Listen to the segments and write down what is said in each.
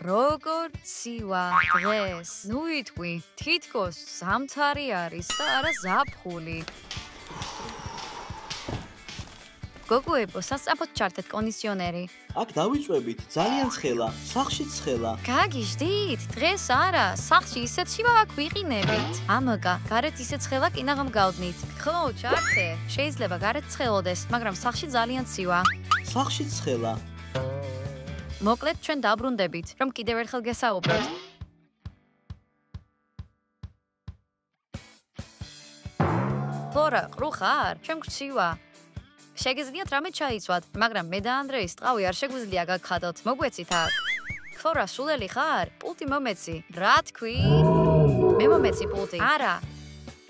როგორ ცივა დღეს ნუ იტყვი თითქოს ზამთარი არის და არა ზაფხული გოგოებო სასწრაფოდ ჩართეთ კონდიციონერი აქ დავიწვევით ძალიან ცხელა სახლშიც ცხელა გაგიჟდით დღეს არა სახლში ისეთ შივა აქ ვიყინებით ამაგა გარეთ ისეთ ცხელა კინაღამ გავდნით ხო ჩართე შეიძლება გარეთ ცხელოდეს მაგრამ სახლში ძალიან ცივა სახლშიც ცხელა მოკლედ ჩვენ დაბრუნდებით რომ კიდევ ერთხელ გესაუბროთ ფლორა ყრუ ხარ ჩვენ გვცივა შეგიძლიათ რამე ჩაიცვათ, მაგრამ მე და ანდრეის ტყავი არ შეგვიძლია გაგხადოთ. მოგვეცით აქ. ფლორა, სულელი ხარ? პულტი მომეცი. რა თქვი? მე მომეცი პულტი. არა.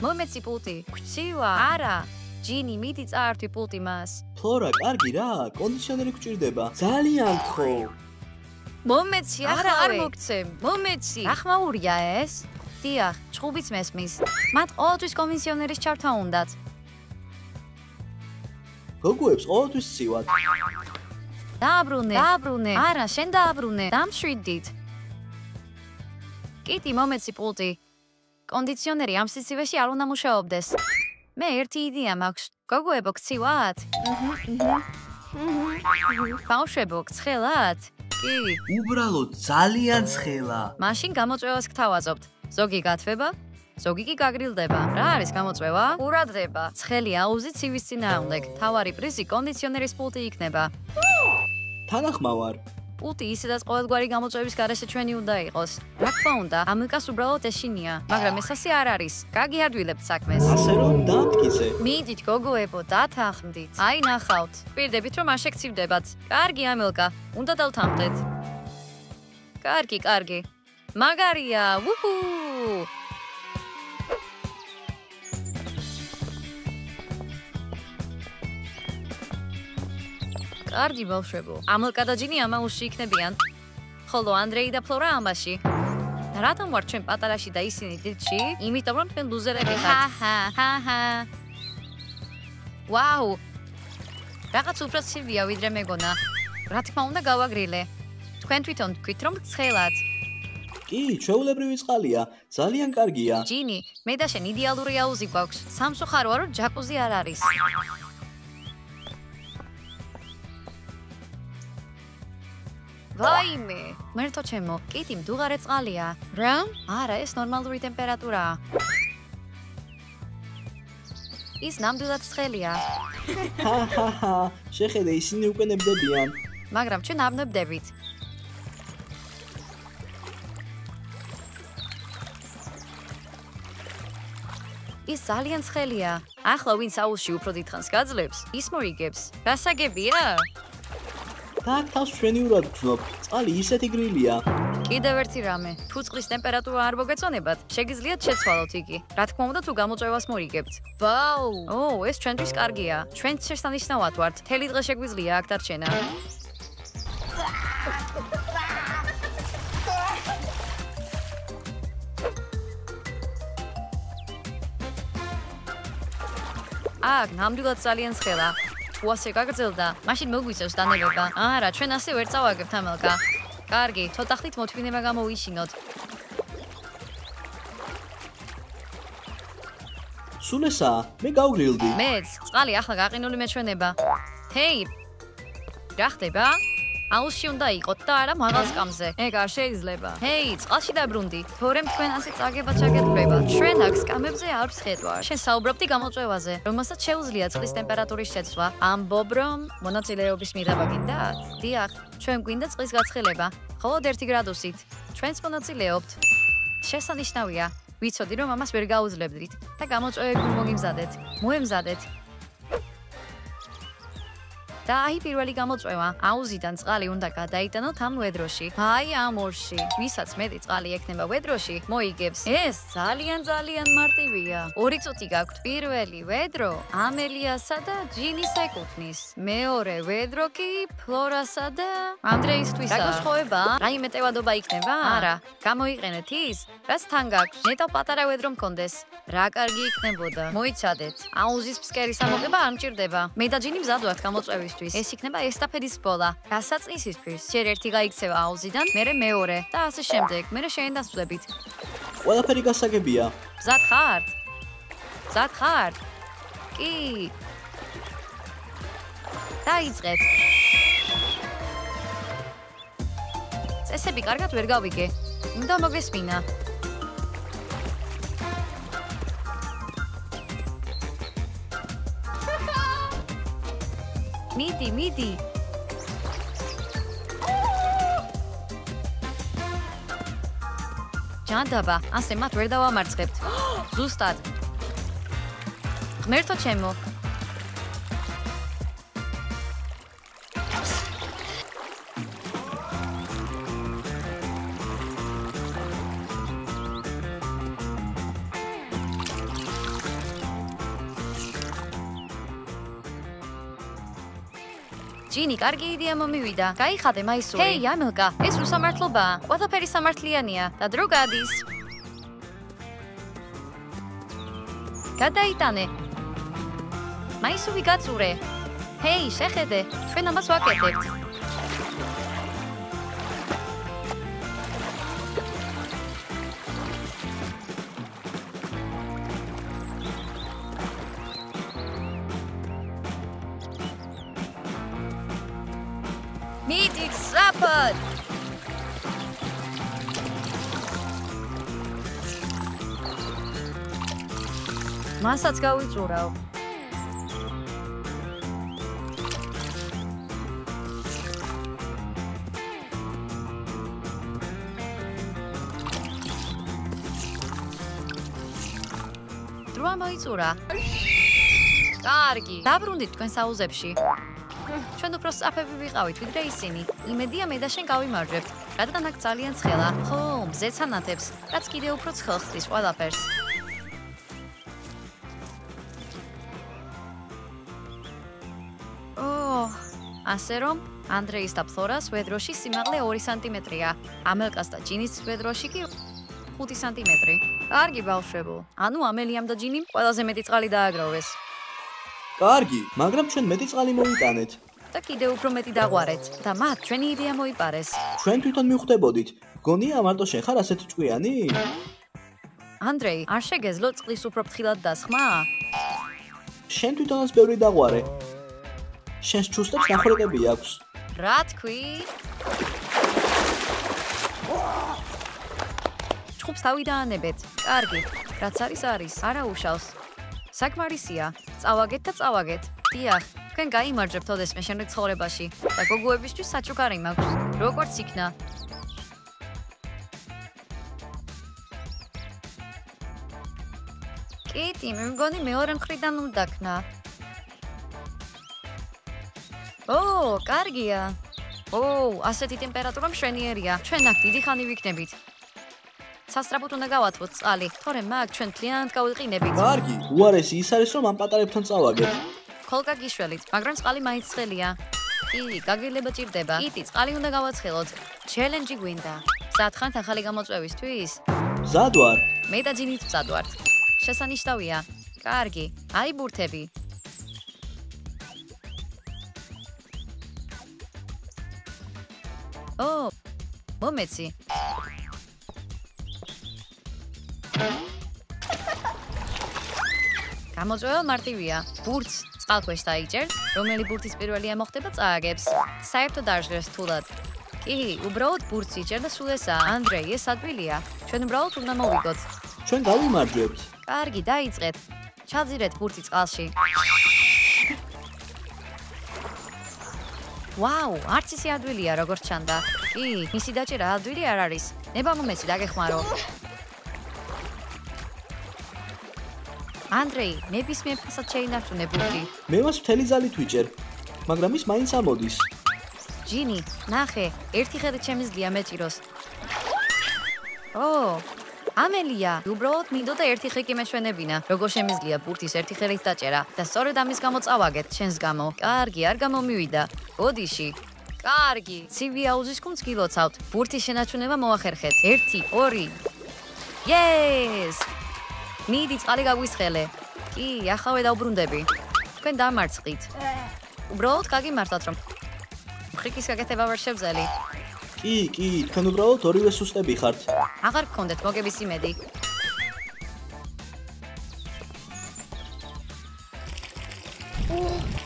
მომეცი პულტი. გვცივა? არა. ჯინი, მიდი წაართვი პულტი მას. ფლორა, კარგი რა, კონდიციონერი გვჭირდება. ძალიან გთხოვ. მომეცი, ახლა არ მოგცემ. მომეცი. ახმაურია ეს? დიახ, ჭუბიც მესმის. მათ ყოველთვის კონდიციონერის ჩართვა უნდათ. გოგოებს ყოველთვის ცივად. დააბრუნე. არა, შენ დააბრუნე. დამშვიდით. კიტი, მომეცი პულტი. კონდიციონერი ამ სიცივეში არ უნდა მუშაობდეს. მე ერთი იდეა მაქვს. გოგოებო, გცივათ? ბავშვებო, გცხელათ? კი. უბრალოდ ძალიან ცხელა. მაშინ გამოწვევას გთავაზობთ. ზოგი გათვება? ზოგი კი გაგრილდება. რა არის გამოწვევა? ყურადღება. ცხელი აუზი ცივის წინააღმდეგ. თავარი პრიზი კონდიციონერის პულტი იქნება. თანახმავარ. პულტი ისედაც ყოველგვარი გამოწვევის გარეშე ჩვენი უნდა იყოს. რა თქმა უნდა, ამიკას უბრალოდ ეშინია, მაგრამ ეს ასე არ არის. გაგიარდვილებთ საქმეს. ასე რომ დამტკიცე. მიდით გოგოებო, დათანხმდით. აი ნახავთ. ვპირდებით რომ არ შეგცივდებათ. კარგი ამელკა, უნდა დავთანხმდეთ. კარგი. მაგარია. უჰუ! კარგი ბავშვებო. ამელკა და ჯინი ამაუსში იქნებიან. ხოლო ანდრეი და ფლორა ამაში. რატომ ვარ ჩვენ პატარაში და ისინი დიდში? იმიტომ რომ თქვენ ლუზერები ხართ. ჰა. ვაუ. რაღაც უფრო ცივია ვიდრე მეგონა. რა თქმა უნდა გავაგრილე. თქვენ თვითონ თქვით რომ ცხელათ. კი, ჩვეულებრივი წყალია. ძალიან კარგია. ჯინი, მე და შენ იდეალური აუზი გვაქვს. სამსუხაროა რომ ჯაკუზი არ არის. ვაიმე, მერტო ჩემო, კიტი მდუღარე წყალია. რა? არა, ეს ნორმალური ტემპერატურაა. ის ნამდვილად ცხელია. ჰა, შეხედე ისინი უკვე ნებდებიან. მაგრამ ჩვენ არ ნებდებით. ის ძალიან ცხელია. ახლა ვინც აუზში უფრო დიდხანს გაძლებს, ის მოიგებს. გასაგებია? так თავს ჩვენიურად გრძნობ. წყალი ისეთი გრილია. კიდევ ერთი რამე. თუ წყლის ტემპერატურა არ მოგეწონებათ, შეგიძლიათ შეცვალოთ იგი. რა თქმა უნდა, თუ გამოწვევას მოიგებთ. ვაუ! ეს ჩვენთვის კარგია. ჩვენ შესანიშნავად ვართ. მთელი დღე შეგვიძლია აქ დარჩენა. აქ ნამდვილად ძალიან ცხელა. თუ ასე გაგრძელდა, მაშინ მოგვიწევს დანებება. არა, ჩვენ ასე ვერ წავაგებთ ამელკა. კარგი, ცოტა ხნით მოთმინება გამოვიშინოთ. სულ ესაა, მე გავგრილდი. მეც, წყალი ახლა გაყინული მეჩვენება. ჰეი! რა ხდება? აუზში უნდა იყოთ და არა მაღალ სკამზე. ეგ არ შეიძლება. ჰეი, წყალში დაბრუნდი. თორემ თქვენ ასე წაგებად ჩაგეთქვება. ჩვენ აქ სკამებზე არ ვსხედვარ. შენ საუბრობდი გამოწვევაზე, რომელსაც შეუძლია წყლის ტემპერატურის შეცვლა. ამბობ რომ მონაწილეობის მიღება გინდათ? დიახ, ჩვენ გვინდა წყლის გაცხელება. მხოლოდ 1 გრადუსით. ჩვენც მონაწილეობთ. შესანიშნავია. ვიცოდი რომ ამას ვერ გაუძლებდით და გამოწვევები მოგიმზადეთ. მოემზადეთ. და აი პირველი გამოწვევა. აუზიდან წყალი უნდა გადაიტანოთ ამ ვედროში. აი ამ ორში. ვისაც მეტი წყალი ექნება ვედროში, მოიგებს. ეს ძალიან მარტივია. 2 წუთი გაქვთ. პირველი ვედრო ამელიასა და ჯინის ეკუთვნის. მეორე ვედრო კი ფლორასა და ანდრეისთვისა. დაგოსხოვება? რაიმე ტევადობა იქნება? არა. გამოიყენეთ ის, რაც თან გაქვთ. ნეტო პატარა ვედრო მქონდეს. რა კარგი იქნებოდა. მოიცადეთ. აუზის ფსკერის ამოღება არ მჭირდება. მე და ჯინი მზად ვართ გამოწვევის. მოგებისთვის. ეს იქნება ესტაფეტის ბოლა. დასაწყისისთვის ჯერ ერთი გაიქცევა აუზიდან, მერე მეორე და ასე შემდეგ. მერე შენ დასვლებით. ყველაფერი გასაგებია. მზად ხართ? მზად ხართ? კი. დაიწყეთ. წესები კარგად ვერ გავიგე. უნდა მოგესმინა. მიდი. ჯანდაბა, ასე მათ ვერ დავამარცხებთ. ზუსტად. ღმერთო ჩემო. ჯინი, კარგი იდეა მომივიდა. გაიხადე მაისური. ჰეი, ამილკა, ეს უსამართლობაა. ყველაფერი სამართლიანია და დრო გადის. გადაიტანე. მაისური გაწურე. ჰეი, შეხედე, ჩვენ ამას ვაკეთებთ. მიდით საფად. მასაც გავიწურავ. დრო მოიწურა. კარგი, დაბრუნდით თქვენ საუზებში. ჩვენ უფრო სწრაფები ვიყავით, ვიდრე ისინი. იმედია მე და შენ გავიმარჯვებთ. რადგან აქ ძალიან ცხელა. ხო, მზეც ანათებს, რაც კიდევ უფრო ცხელ ხდის ყველაფერს. ასე რომ, ანდრეის და ფლორას ვედროში სიმაღლე 2 სანტიმეტრია. ამელკას და ჯინის ვედროში კი 5 სანტიმეტრი. კარგი ბავშვებო. ანუ ამელიამ და ჯინიმ ყველაზე მეტი წყალი დააგროვეს. კარგი, მაგრამ ჩვენ მეტი წყალი მოვიტანეთ. და კიდევ უფრო მეტი დაღვარეთ და მათ ჩვენი იდეა მოიპარეს. ჩვენ თვითონ მივხვდებოდით. გონია მარტო შენ ხარ ასეთი ჭკვიანი? ანდრეი, არ შეგეძლო წყლის უფრო ფრთხილად დასხმა? შენ თვითონაც ბევრი დაღვარე. შენს ჩუსტებს ნახორეკები აქვს. რა თქვი? ჩხუბს თავი დაანებეთ. კარგი, რაც არის, არა უშავს. საკმარისია. წავაგეთ და წავაგეთ. დიახ, თქვენ გაიმარჯვებთ ოდესმე შემდეგ ცხოვრებაში და გოგოებისთვის საჩუქარი მაქვს. როგორც იქნა. კიტი, მე მგონი მეორე მხრიდან უნდა ქნა. ო, კარგია. ო, ასეთი ტემპერატურა მშვენიერია. ჩვენ აქ დიდი ხანი ვიქნებით. სასწრაფოდ უნდა გავათბოთ წყალი, თორემ მაგ ჩვენ მთლიანად გავიყინებით. კარგი, უარესი ის არის, რომ ამ პატარებთან წავაგეთ. ხოლკა გიშველით, მაგრამ წყალი მაინც ცხელია. კი, გაგილება ჭირდება. კიტი, წყალი უნდა გავაცხელოთ. ჩელენჯი გვინდა. მზად ხართ ახალი გამოწვევისთვის? მზად ვარ. მე და ჯინიც მზად ვართ. შესანიშნავია. კარგი, აი ბურთები. ო, მომეცი. გამოწვევა მარტივია. ბურთს წყალქვეშ დაიჭერთ, რომელი ბურთის პირველი ამოხდება წააგებს. საერთოდ არ ჟღერს თულად. კი, უბრალოდ ბურთს იჭერ და სულ ესაა. ანდრეი, ეს ადვილია. ჩვენ უბრალოდ უნდა მოვიგოთ. ჩვენ გავიმარჯვებთ. კარგი, დაიწყეთ. ჩაძირეთ ბურთი წყალში. ვაუ, არც ისე ადვილია, როგორც ჩანდა. კი, მისი დაჭერა ადვილი არ არის. ნება მომეცი დაგეხმარო. ანდრეი, ნებისმიერ ფასად შეინარჩუნე ბურთი. მე მას მთელი ძალით ვიჭერ, მაგრამ ის მაინც ამოდის. ჯინი, ნახე, ერთი ხედი ჩემი ზლია მეჭიროს. ო, ამელია, უბრალოდ მინდოდა ერთი ხე კი მეშვენებინა. როგორ შემიძლია ბურთის ერთი ხელით დაჭერა და სწორედ ამის გამო წავაგეთ ჩვენს გამო. კარგი, არ გამომივიდა. ბოდიში. კარგი, ცივი აუზის კუნძ გილოცავთ. ბურთის შენარჩუნება მოახერხეთ. 1, 2. Yes! მიდი წყალი გაგვისხელე. კი, ახავე დავბრუნდები. თქვენ დამარცხით. უბრალოდ გაგიმართლათ რომ მხრიკის გაკეთება ვერ შევძელი. კი, თქვენ უბრალოდ ორივე სუსტები ხართ. აღარ გქონდეთ მოგების იმედი.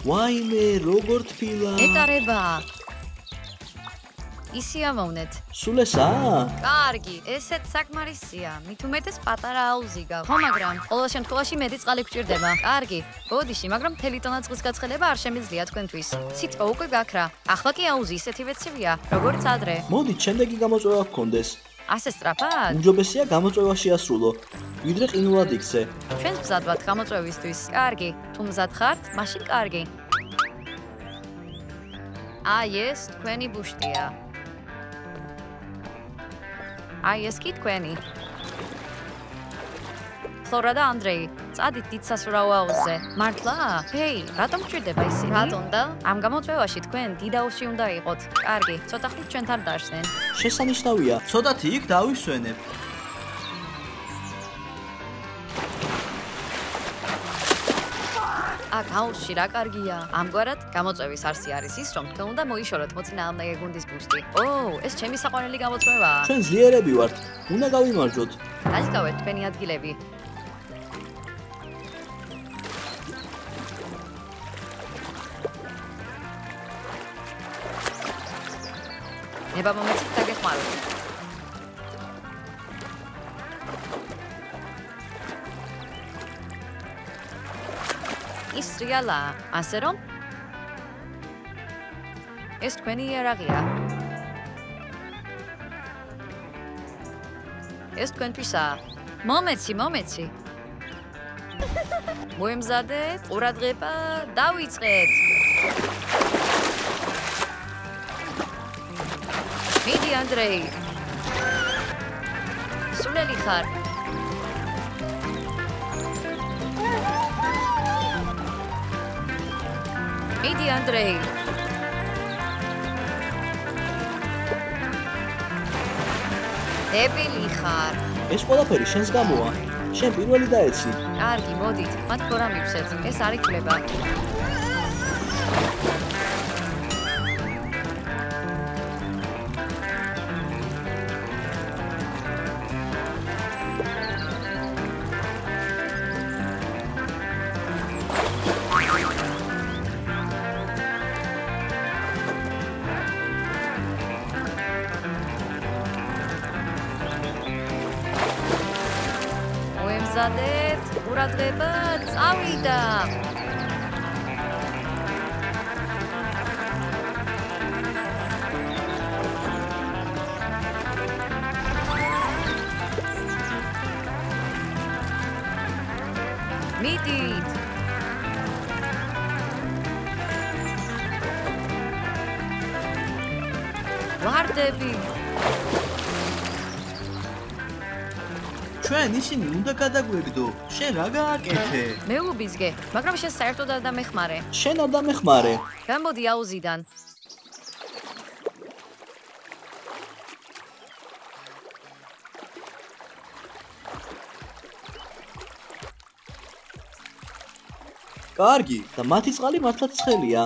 ვაიმე, როგორ თბილა. ეტარება. ისი ამოვნეთ. სულ ესაა? კარგი, ესეც საკმარისია. მით უმეტეს პატარა აუზი გაქვს. ხო, მაგრამ ყოველ შემთხვევაში მეტი წყალი გჭირდება. კარგი, ბოდიში, მაგრამ მთელი ტონა წყლის გაცხელება არ შემიძლია თქვენთვის. სიტყვა უკვე გაქრა. ახლა კი აუზი ისეთივე ცივია, როგორც ადრე. მოდით, შემდეგი გამოწვევა გქონდეს. ასე სწრაფად? უმჯობესია გამოწვევა შეასრულო, ვიდრე ყინულად იქცე. ჩვენს მზად ვართ გამოწვევისთვის. კარგი, თუ მზად ხართ, მაშინ კარგი. აი ეს თქვენი ბუშტია. აი ეს კი თქვენი. ფლორა და ანდრეი, წადით დიდ სასურაო აუზზე. მართლა? ჰეი, რატომ გჭირდება ისინი? რატომ და? ამ გამოწვევაში თქვენ დიდ აუზში უნდა იყოთ. კარგი, ცოტა ხნით ჩვენთან დარჩნენ. შესანიშნავია, ცოტათი იქ დავისვენებ. აქ აუზში რა კარგია. ამგვარად, გამოწვევის არსი არის ის, რომ თქვენ უნდა მოიშოროთ მოწინააღმდეგე გუნდის ბუშტი. ეს ჩემი საყვარელი გამოწვევაა. ჩვენ ძლიერები ვართ, უნდა გავიმარჯვოთ. დაჟგავეთ თქვენი ადგილები. ნება მომეცით დაგეხმაროთ. ის რეალა, ასე რომ? ეს თქვენი იარაღია. ეს თქვენთვისაა. მომეცი. მოემზადეთ, ყურადღება, დავიწყეთ. მიდი ანდრეი. სულელი ხარ. მიდი ანდრეი. დებილი ხარ. ეს ყველაფერი შენს გამოა. შენ პირველი დაეცი. კარგი, მოდით, მათ გორა მივცეთ. ეს არ იკვლება. მოემზადეთ, ყურადღება, წავიდა. მიდით. ვარდები. ჩვენ ისინი უნდა გადაგვეგდო. შენ რა გააკეთე? მე უბიზგე, მაგრამ შენ საერთოდ არ დამეხმარე. შენ არ დამეხმარე. გამოდი აუზიდან. კარგი, და მათი წყალი მართლაც ცხელია.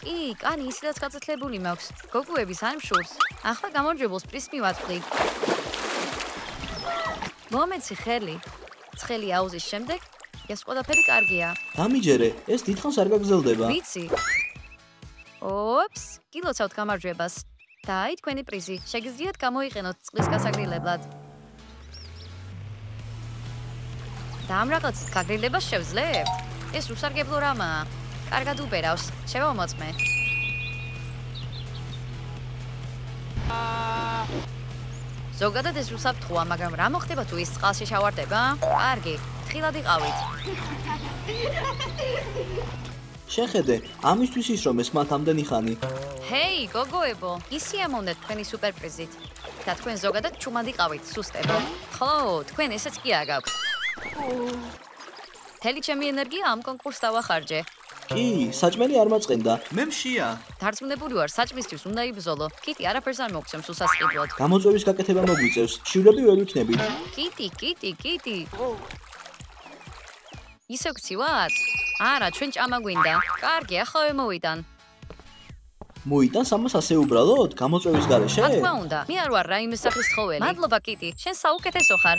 კი, კანი ისედაც გაწეთლებული მაქვს. გოგუების არ მშურს. ახლა გამარჯვებულს პრის მივაწვდი. მომეცი ხელი. ცხელი აუზის შემდეგ ეს ყველაფერი კარგია. დამიჯერე, ეს დიდხანს არ გაგრძელდება. ვიცი. ოპს, გილოცავთ გამარჯვებას. და აი თქვენი პრიზი. შეგიძლიათ გამოიყენოთ წყლის გასაგრილებლად. და ამ რაღაცით გაგრილებას შევძლებთ? ეს უსარგებლო რამაა. კარგად უბერავს. შევამოწმე. ზოგადად ეს უსაფრთხოა, მაგრამ რა მოხდება თუ ის წყალში ჩავარდება? კარგი, თხილად იყავით. შეხედე, ამისთვის ის რომ ეს მათ ამდენი ხანი. ჰეი, გოგოებო, ისი ამოვნეთ თქვენი სუპერპრიზით. და თქვენ ზოგადად ჩუმად იყავით, სუსტებო. ხო, თქვენ ესეც კი აგაქვთ. მთელი ჩემი ენერგია ამ კონკურსს დავახარჯე. კი, საჭმელი არ მაწყენდა. მე მშია. დარწმუნებული ვარ, საჭმისთვის უნდა იბრძოლო. კიტი არაფერს არ მოგცემს უსასყიდლოდ. გამოწვევის გაკეთება მოგვიწევს. შივრები ვერ ვიქნებით. კიტი. ისე გცივად? არა, ჩვენ ჭამა გვინდა. კარგი, ახლა მოვიდან. მოიტანს ამას ასე უბრალოდ გამოწვევის გარეშე? რა თქმა უნდა, მე არ ვარ რაიმე სახის ცხოველი. მადლობა კიტი, შენ საუკეთესო ხარ.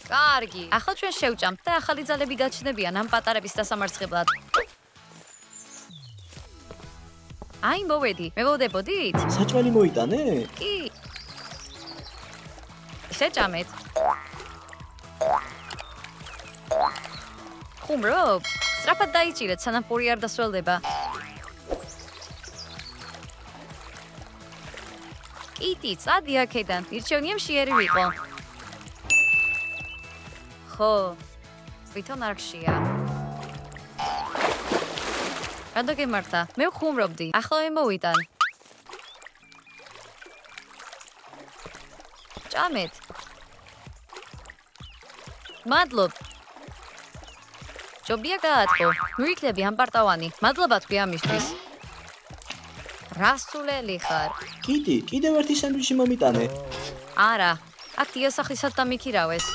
კარგი, ახლა ჩვენ შევჭამთ და ახალი ძალები გაჩნდებიან ამ პატარების დასამარცხებლად. აი მოვედი, მევოდებოდით? საჭმელი მოიტანე? კი. შეჭამეთ. ხუმრობ, სწრაფად დაიჭირეთ, სანამ პური არ დასველდება. კიტი, წადი აქედან, ირჩევნია მშიერი ვიყო. ხო, ვითომ არ ხშია. რა დაგემართა? მე ვხუმრობდი, ახლა მოვიტან. ჭამეთ. მადლობ. ჯობია გაატყო. მივიქნები ამ პარტავანი. მადლობა თქვი ამისთვის. რა სულელი ხარ? კიტი, კიდევ ერთი სენდვიჩი მომიტანე. არა, აქ დიასახლისად დამიქირავეს.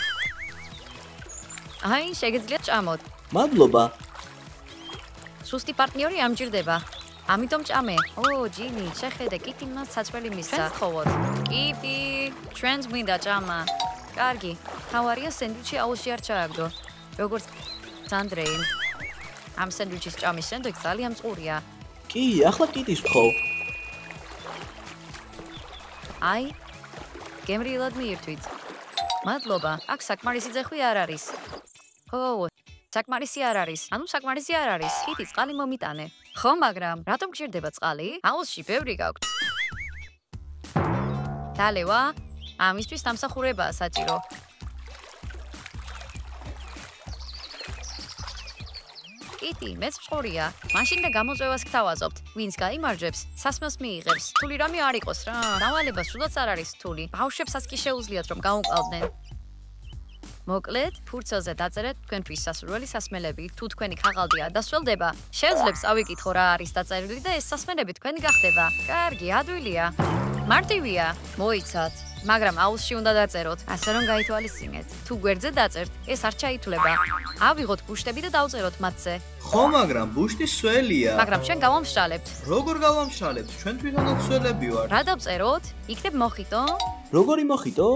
აი, შეგეძლია ჭამოთ. მადლობა. სუსტი პარტნიორი ამჭირდება. ამიტომ ჭამე. ო, ჯინი, შეხედე, კიტი მას საჭმელი მისცა. ხოვოთ. კიტი, ჩვენს მინდა ჭამა. კარგი, თავარია სენდვიჩი აუზში არ ჩააგდო. როგორც სანდრეინ. ამ სენდვიჩის ჭამის შემდეგ ძალიან მწყურია. კი, ახლა კიტის ვთხოვ. აი, გემრიელად მიირთვით. მადლობა, აქ საკმარისი ძეხვი არ არის. ო, საკმარისი არ არის. ანუ საკმარისი არ არის. კიტი, წყალი მომიტანე. ხო, მაგრამ რატომ გჭირდება წყალი? აუზში ბევრი გაქვთ. დალევა, ამისთვის დამსახურებაა საჭირო. კიტი, მეც მწყურია. მაშინ და გამოწვევას გთავაზობთ. ვინც გაიმარჯვებს, სასმელს მიიღებს. რთული რამე არ იყოს რა. დავალება სულაც არ არის რთული. ბავშვებსაც კი შეუძლიათ რომ გაუყავდნენ. მოკლედ, ფურცელზე დაწერეთ თქვენთვის სასურველი სასმელები. თუ თქვენი ქაღალდი არ დასველდება, შეძლებს ავიკითხო რა არის დაწერილი და ეს სასმელები თქვენი გახდება. კარგი, ადვილია. მარტივია. მოიცათ. მაგრამ აუზში უნდა დაწეროთ, ასე რომ გაითვალისწინეთ. თუ გვერდზე დაწერთ, ეს არ ჩაითვლება. ავიღოთ ბუშტები და დავწეროთ მათზე. ხო, მაგრამ ბუშტი სველია. მაგრამ ჩვენ გავამშრალებთ. როგორ გავამშრალებთ? ჩვენ თვითონაც სველები ვართ. რა დავწეროთ? იქნებ მოხიტო? როგორი მოხიტო?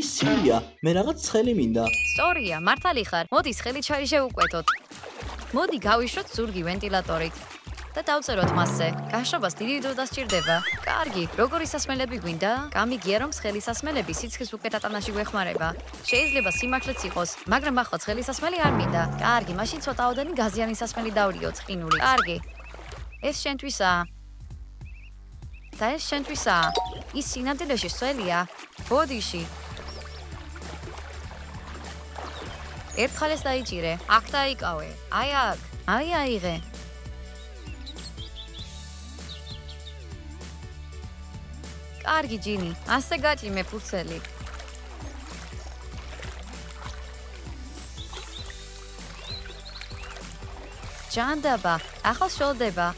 ის ცივია. მე რაღაც ცხელი მინდა. სწორია, მართალი ხარ. მოდი ცხელი ჩაი შევუკვეთოთ. მოდი გავიშვოთ ზურგი ვენტილატორით. და დავწეროთ მასზე. გაშრობას დიდი დრო დასჭირდება. კარგი, როგორი სასმელები გვინდა? გამიგია რომ ცხელი სასმელები სიცხის უკეთ ატანაში გვეხმარება. შეიძლება სიმართლეც იყოს, მაგრამ ახლა ცხელი სასმელი არ მინდა. კარგი, მაშინ ცოტაოდენი გაზიანი სასმელი დავრიოთ, ყინული. კარგი. ეს შენთვისაა. და ეს შენთვისაა. ის სინამდვილეში სველია. ბოდიში. ერთხელ ეს დაიჭირე. აქ დაიკავე. აი აქ. აი აიღე. კარგი ჯინი, ასე გაჭიმე ფურცელი. ჯანდაბა, ახალ შოლდება.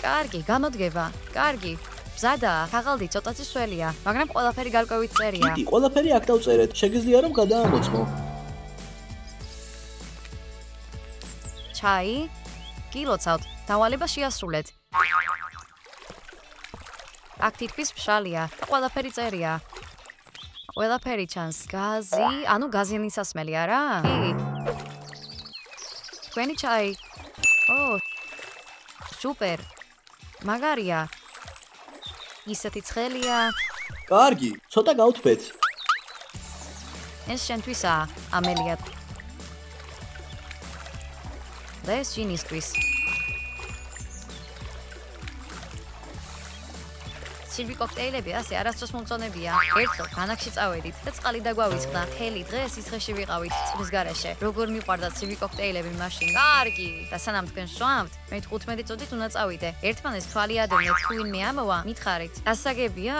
კარგი, გამოდგება. კარგი. მზადაა, ქაღალდი ცოტათი სველია, მაგრამ ყველაფერი გარკვევით წერია. კიტი, ყველაფერი აქ დავწერეთ. შეგიძლია რომ გადაამოწმო. ჩაი? გილოცავთ, დავალება შეასრულეთ. აქ თითქმის მშრალია, ყველაფერი წერია. ყველაფერი ჩანს. გაზი, ანუ გაზიანი სასმელი, არა? კი. თქვენი ჩაი. ო, სუპერ. მაგარია. ისეთი ცხელია. კარგი, ცოტა გავთბეთ. ეს შენთვისაა, ამელია. და ეს ჯინისთვის. ცივი კოქტეილები ასე არასდროს მომწონებია. ერთხელ განაგში წავედით და წყალი დაგვავიწყდა. მთელი დღე სიცხეში ვიყავით წყლის გარეშე. როგორ მიყვარდა ცივი კოქტეილები მაშინ. კარგი. და სანამ თქვენ შევამთ, მე 15 წუთით უნდა წავიდე. ერთმანეს თვალი ადევნეთ, თუ ვინმე ამოვა, მითხარით. გასაგებია?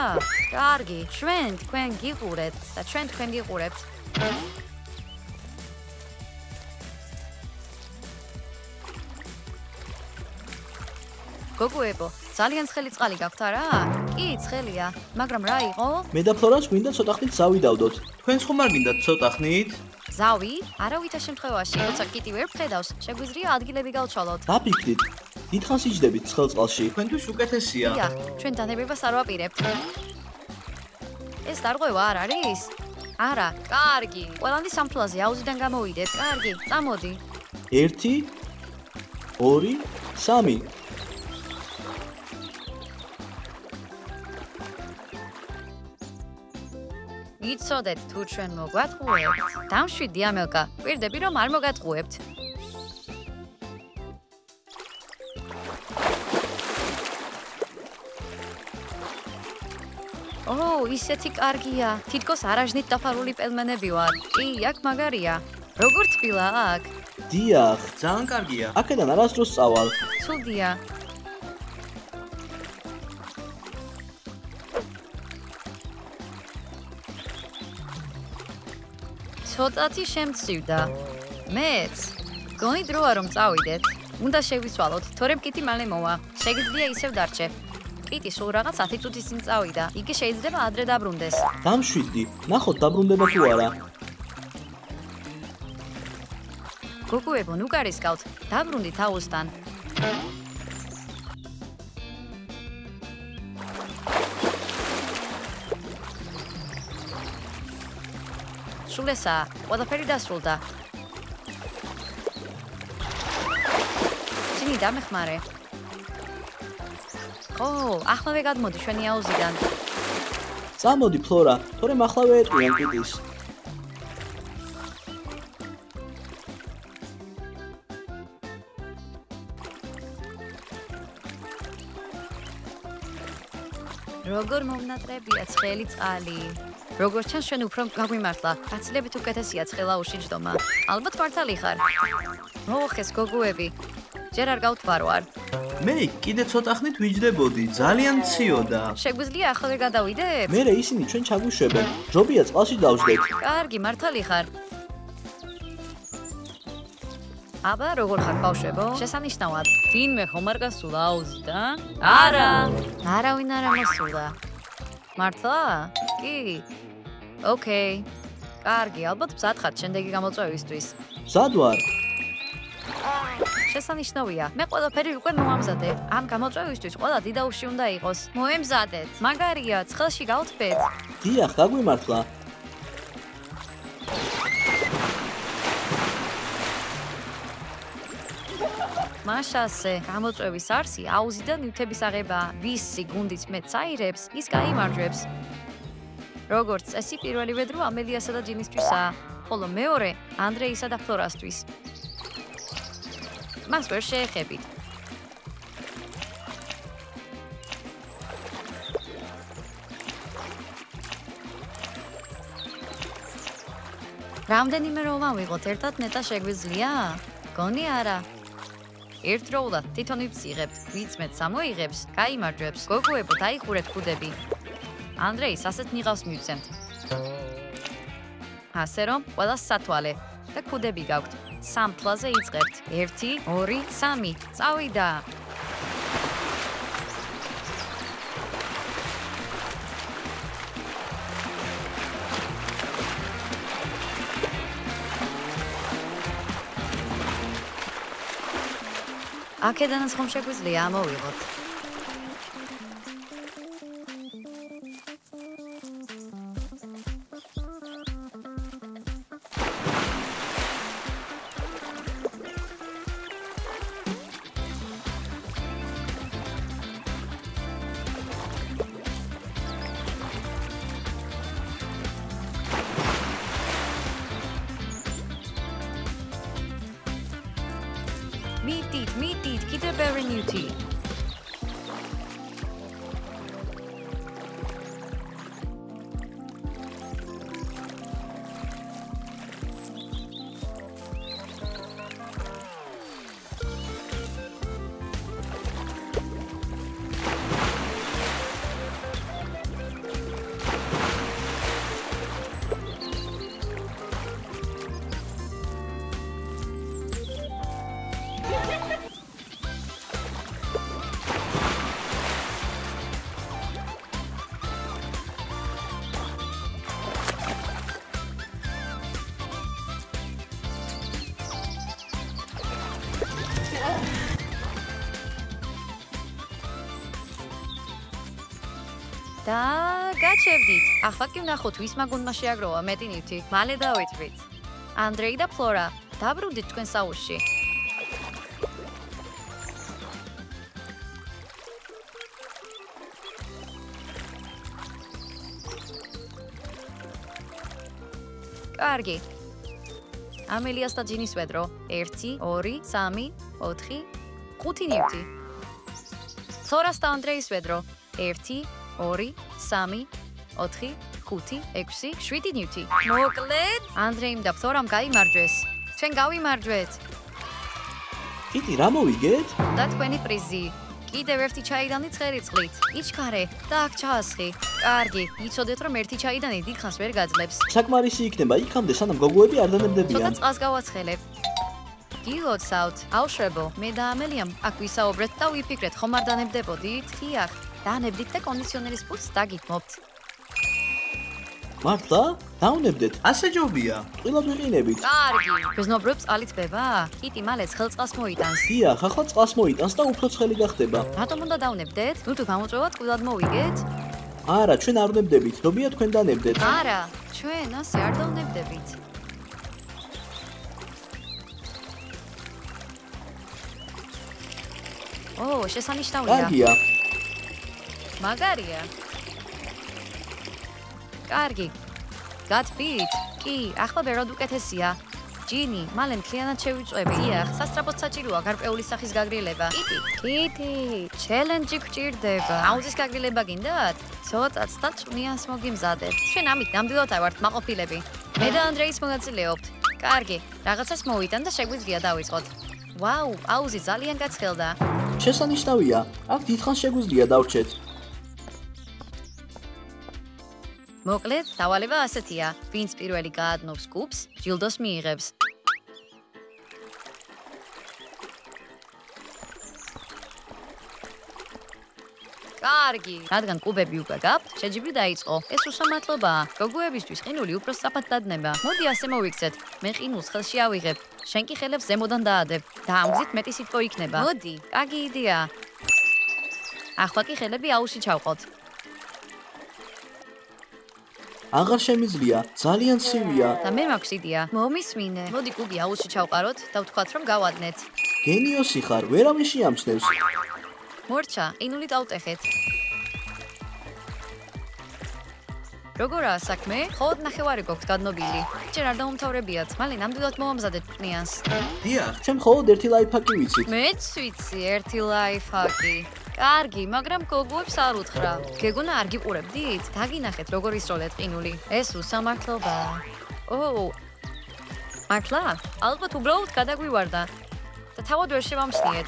კარგი. ჩვენ თქვენ გიყურებთ და ჩვენ თქვენ გიყურებთ. გოგოებო, ძალიან ცხელი წყალი გაქვთ არა? კი, ცხელია, მაგრამ რა იყო? მე და ფლორას გვინდა ცოტა ხნით ზავი დავდოთ. თქვენს ხომ არ გინდათ ცოტა ხნით? ზავი? არავითარ შემთხვევაში, როცა კიტი ვერ ფხედავს, შეგვიძლია ადგილები გავცვალოთ. დაფიქრდით. დიდხანს იჯდებით ცხელ წყალში. თქვენთვის უკეთესია. დიახ, ჩვენ დანებებას არ ვაპირებთ. ეს დარღვევა არ არის? არა, კარგი. ყველანი სამთვალზე აუზიდან გამოვიდეთ. კარგი, წამოდი. 1 2 3 იცოდეთ თუ ჩვენ მოგვატყუებთ. დამშვიდი ამელკა. პირდები რომ არ მოგატყუებთ. ისეთი კარგია. თითქოს არაჟნით დაფარული პელმენები ვარ. კი, აქ მაგარია. როგორ თბილა აქ? დიახ, ძალიან კარგია. აქედან არასდროს წავალ. ცუდია. ცოტათი შემცივდა. მეც. გონი დროა რომ წავიდეთ. უნდა შევიცვალოთ, თორემ კიტი მალე მოვა. შეგიძლია ისევ დარჩე. კიტი სულ რაღაც 10 წუთის წინ წავიდა. იგი შეიძლება ადრე დაბრუნდეს. დამშვიდი, ნახოთ დაბრუნდება თუ არა. გოგოებო, ნუ გარისკავთ. დაბრუნდით აუზთან. სულესა, ყველაფერი დასრულდა. ძინი დამეხმარე. ახლავე გადმოდი ჩვენი აუზიდან. წამოდი ფლორა, თორემ ახლავე ეტყვიან კიტის. როგორ მომნატრებია ცხელი წყალი. როგორც ჩანს ჩვენ უფრო გაგვიმართლა. გაცილებით უკეთესია ცხელაუში ჯდომა. ალბათ მართალი ხარ. მოუხეს გოგოები. ჯერ არ გავთვარვარ. მე კიდე ცოტა ხნით ვიჯდებოდი, ძალიან ციოდა. შეგვიძლია ახლა გადავიდეთ? მერე ისინი ჩვენ ჩაგვიშვებენ. ჯობია წყალში დავждეთ. კარგი, მართალი ხარ. აბა, როგორ ხარ ბავშვებო? შესანიშნავად. ვინმე ხომ არ გასულა აუზიდან? არა. არავინ არ ამოსულა. მართლა? კი. ოკეი. კარგი, ალბათ მზად ხართ შემდეგი გამოწვევისთვის. მზად ვარ. შესანიშნავია. მე ყველაფერი უკვე მოამზადებ. ამ გამოწვევისთვის ყველა დიდაუში უნდა იყოს. მოემზადეთ. მაგარია, ცხელში გავთბეთ. დიახ, გაგვიმართლა. მაშასე, გამოწვევის არსი აუზიდან ნივთების აღებაა. ვისი გუნდიც მეტ საირებს, ის გაიმარჯვებს. როგორც წესი, პირველივე დრო ამელიასა და ჯინისთვისაა, ხოლო მეორე ანდრეისა და ფლორასთვის. მას ვერ შეეხებით. რამდენიმე რომ ავიღოთ, ერთად ნეტა შეგვიძლია? გონი არა. ერთდროულად თვითონ ვიფციღებთ, ვიც მეც ამოიღებს, გაიმარჯვებს. გოგოებო, დაიხურეთ ქუდები. ანდრეის ასეთ ნიღავს მივცემთ. ასე რომ, ყველას სათვალე და ქუდები გაქვთ. სამ თვალზე იწყებთ. 1, 2, 3. წავიდა. აქედანაც ხომ შეგვიძლია ამოვიღოთ. მიდით, კიდე ბევრი ნივთი. და გაჩევდით. ახლა კი ვნახოთ ვისმა გუნდმა შეაგროვა მეტი ნივთი. მალე დავითვლით. ანდრეი და ფლორა, დაბრუნდით თქვენ საუში. კარგი. ამელიას და ჯინის ვედრო. 1, 2, 3, 4, 5 ნივთი. ფლორას და ანდრეის ვედრო. 1, 2, 3, 4, 5, 6, 7 ნივთი. მოკლედ, ანდრეიმ და ფლორამ გაიმარჯვეს. ჩვენ გავიმარჯვეთ. კიტი, რა მოვიგეთ? და თქვენი პრიზი. კიდევ ერთი ჩაიდანი ცხერიწყლით. იჩქარე და აქ ჩაასხი. კარგი, იცოდეთ რომ ერთი ჩაიდანი დიდხანს ვერ გაძლებს. საკმარისი იქნება იქამდე, სანამ გოგოები არ ცოტა დანებდებიან. წყალს გავაცხელებ. გილოცავთ, აუშვებო. მე და ამელიამ აქ ვისაუბრეთ და ვიფიქრეთ, ხომ არ დანებდებოდით? დიახ, დანებდით და კონდიციონერის პულსს დაგითმობთ. მართლა? დავნებდეთ. ასე ჯობია. ტყილად ვიყინებით. კარგი. გრძნობრებს ალითბება? კიტი მალე ცხელწყალს მოიტანს. დიახ, ახლა წყალს მოიტანს და უფრო ცხელი გახდება. რატომ უნდა დავნებდეთ? ნუ თუ გამოწვევად ტყილად მოვიგეთ? არა, ჩვენ არ ვნებდებით. ნებია თქვენ დანებდეთ. არა, ჩვენ ასე არ დავნებდებით. ო, შესანიშნავია. კარგია. მაგარია. კარგი. გათბით? კი, ახლა ბევრად უკეთესია. ჯინი, მალე მთლიანად შევიწვევი. დიახ, სასწრაფოდ საჭიროა გარკვეული სახის გაგრილება. კიტი, ჩელენჯი გჭირდება. აუზის გაგრილება გინდათ? ცოტაც და წვნიანს მოგიმზადებ. ჩვენ ამით ნამდვილად არ ვართ მაყოფილები. მე და ანდრეის მონაწილეობთ. კარგი, რაღაცას მოვიტან და შეგვიძლია დავიწყოთ. ვაუ, აუზი ძალიან გაცხელდა. შესანიშნავია. აქ დიდხანს შეგვიძლია დავრჩეთ. მოკლედ, დავალება ასეთია. ვინც პირველი გაადნობს კუბს, ჯილდოს მიიღებს. კარგი, რადგან კუბები უკვე გაქვთ, შეჯიბრი დაიწყო. ეს უსამართლობაა. გოგოებისთვის ყინული უფრო სწრაფად დადნება. მოდი ასე მოვიქცეთ. მე ყინულს ხელში ავიღებ. შენ კი ხელებს ზემოდან დაადებ და ამგზით მეტი სითბო იქნება. მოდი, კარგი იდეა. ახლა კი ხელები აუზში ჩავყოთ. აღარ შემიძლია, ძალიან ცივია. და მე მაქვს იდეა. მომისმინე. მოდი კუბი აუზში ჩავყაროთ და ვთქვათ რომ გავადნეთ. გენიოსი ხარ, ვერავინ შეამჩნევს. მორჩა, ყინული დავტეხეთ. როგორაა საქმე? ხოდ ნახევარი გვაქვს გადნობილი. ჯერ არ დაუმთავრებიათ, მალე ნამდვილად მოვამზადეთ წვნიანს. დიახ, ჩვენ მხოლოდ ერთი ლაიფჰაკი ვიცით. მეც ვიცი, ერთი ლაიფჰაკი. კარგი, მაგრამ გოგოებს არ უთხრა. გეგონა არ გიყურებდით? დაგინახეთ როგორ ისროლეთ ყინული. ეს უსამართლობაა. ო, მართლა? ალბათ უბრალოდ გადაგვივარდა. და თავად ვერ შევამჩნიეთ.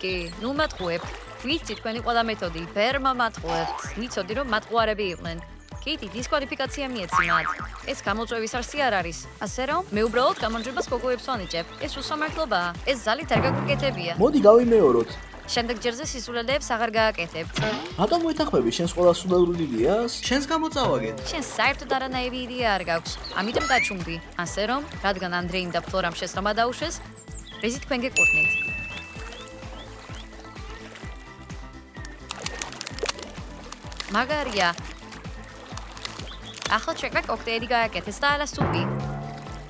კი, ნუ მატყუებთ. ვიცი თქვენი ყველა მეთოდი, ბერმა მატყუებთ. ვიცოდი რომ მატყუარები იყვნენ. კიტი, დისკვალიფიკაცია მიეცი მათ. ეს გამოწვევის არსი არ არის. ასე რომ, მე უბრალოდ გამარჯვებას გოგოებს ვანიჭებ. ეს უსამართლობაა. ეს ზალით არ გაგვიკეთებია. მოდი გავიმეოროთ. შემდეგ ჯერზე სისულელეებს აღარ გააკეთებთ. რატომ მოეთანხმები შენს ყველა სულელური იდეას? შენს გამოწავაგეთ. შენ საერთოდ არანაირი იდეა არ გაქვს. ამიტომ გაჩუმდი. ასე რომ, რადგან ანდრეიმ და ფლორამ შესრომა დაუშვეს, პრიზი თქვენ გეკურნით. მაგარია. ახლა ჩვენ კოქტეილი გააკეთეს და ალა სუპი.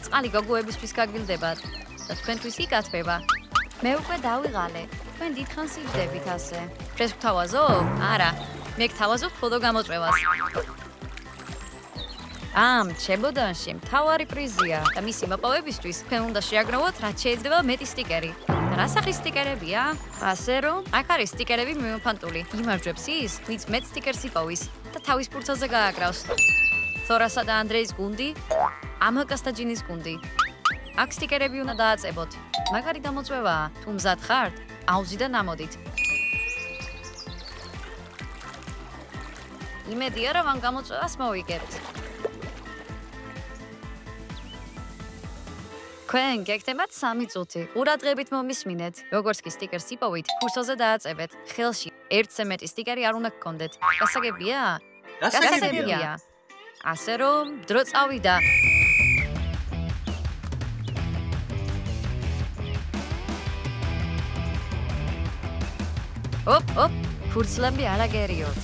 წყალი გოგოებისთვის გაგვილდებათ და თქვენთვის კი გათბება. მე უკვე დავიღალე. თქვენ დიდხანს იბდებით ასე. შენ გთავაზო? არა. მე გთავაზობ ფოტო გამოწვევას. ამ ჩემოდანში მთავარი პრიზია და მისი მოპოვებისთვის თქვენ უნდა შეაგროვოთ რაც შეიძლება მეტი სტიკერი. რა სახის სტიკერებია? ასე რომ, აქ არის სტიკერები მიმოფანტული. იმარჯვებს ის, ვინც მეტ სტიკერს იპოვის და თავის ფურცელზე გააკრავს. თორასა და ანდრეის გუნდი, ამაკას და ჯინის გუნდი. აქ სტიკერები უნდა დააწებოთ. მაგარი გამოწვევაა. თუ მზად ხართ, აუზიდან ამოდით. იმედია რომ ამ გამოწვევას მოვიგებთ. თქვენ გეკეთებათ 3 წუთი. ყურადღებით მომისმინეთ. როგორც კი სტიკერს იპოვით, ფურცელზე დააწებეთ. ხელში ერთზე მეტი სტიკერი არ უნდა გქონდეთ. გასაგებია? გასაგებია. ასე რომ, დრო წავიდა. ოპ, ფურცლები არ აგერიოთ.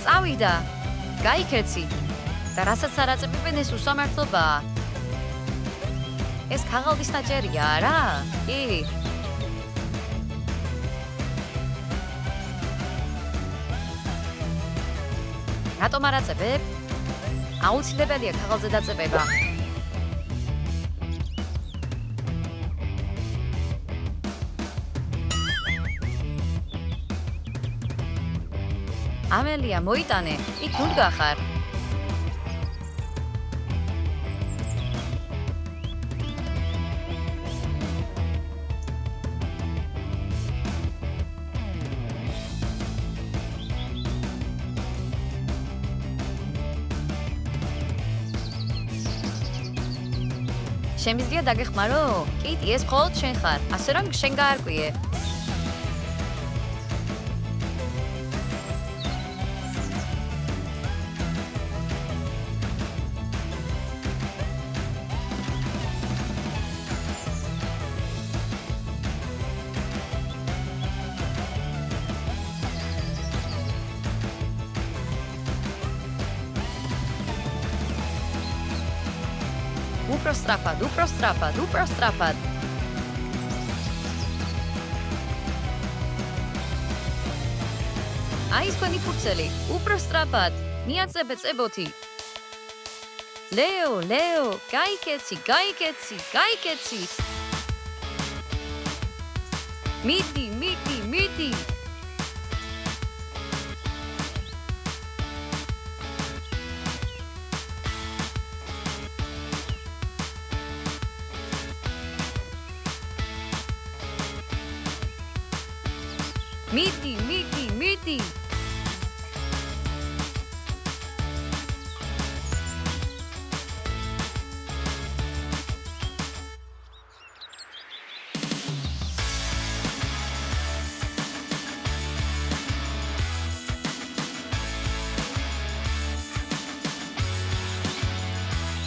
წავიდა. გაიქეცი. და რასაც არ აწებებენ ეს უსამართლობაა. ეს ქაღალდის ნაჭერია, არა? კი. რატომ არ აწებებ? აუცილებელია ქაღალდზე დაწებება. ამელია, მოიტანე, იქ ნუდგა ხარ. შემიძლია დაგეხმარო? კიტი, ეს მხოლოდ შენ ხარ, ასე რომ შენ გაარკვიე. უფრო სწრაფად. აი ეს თქვენი ფურცელი, უფრო სწრაფად. მიაწებე წებოთი. ლეო, გაიქეცი. მიდი. მიდი.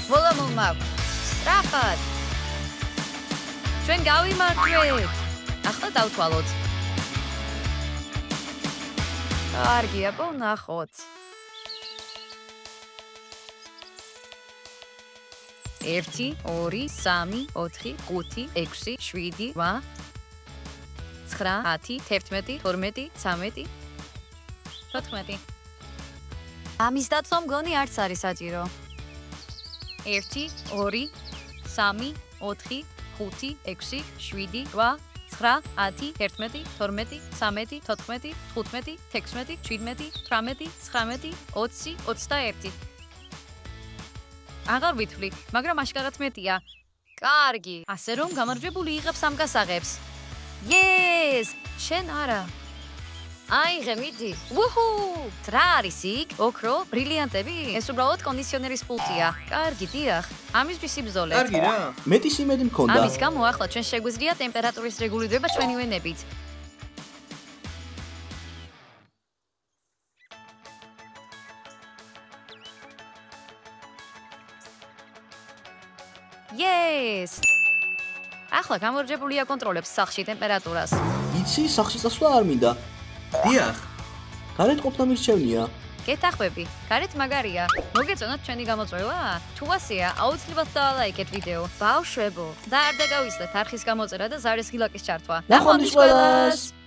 ვოლომულ მაქვს. სწრაფად. ჩვენ გავიმარჯვეთ. ახლა დავთვალოთ. კარგია, ვნახოთ. 1 2 3 4 5 6 7 8 9 10 11 12 13 14 ამის დაცვა მგონი არც არის საჭირო. 1 2 3 4 5 6 7 8 9 10 11 12 13 14 15 16 17 18 19 20 21 აღარ ვითვლი, მაგრამ აშკარად მეტია. კარგი, ასე რომ გამარჯვებული იღებს ამ გასაღებს. Yes! შენ არა. აიღე, მიდი. უჰუ! რა არის იქ? ოქრო, ბრილიანტები? ეს უბრალოდ კონდიციონერის პულტია. კარგი, დიახ. ამისთვის იბრძოლე. კარგი რა. მეტის იმედი მქონდა. ამის გამო ახლა ჩვენ შეგვიძლია ტემპერატურის რეგულირება ჩვენი ვენებით. Yes! ახლა გამარჯვებული აკონტროლებს სახლში ტემპერატურას. იცი, სახლში წასვლა არ მინდა. დიახ. გარეთ ყოფნა მირჩევნია. გეთახვები, გარეთ მაგარია. მოგეწონათ ჩვენი გამოწვევა? თუ ასეა, აუცილებლად დაალაიქეთ ვიდეო. ბავშვებო, და არ დაგავიწყდეთ არხის გამოწერა და ზარის ღილაკის ჩართვა. ნახვამდის ყველას!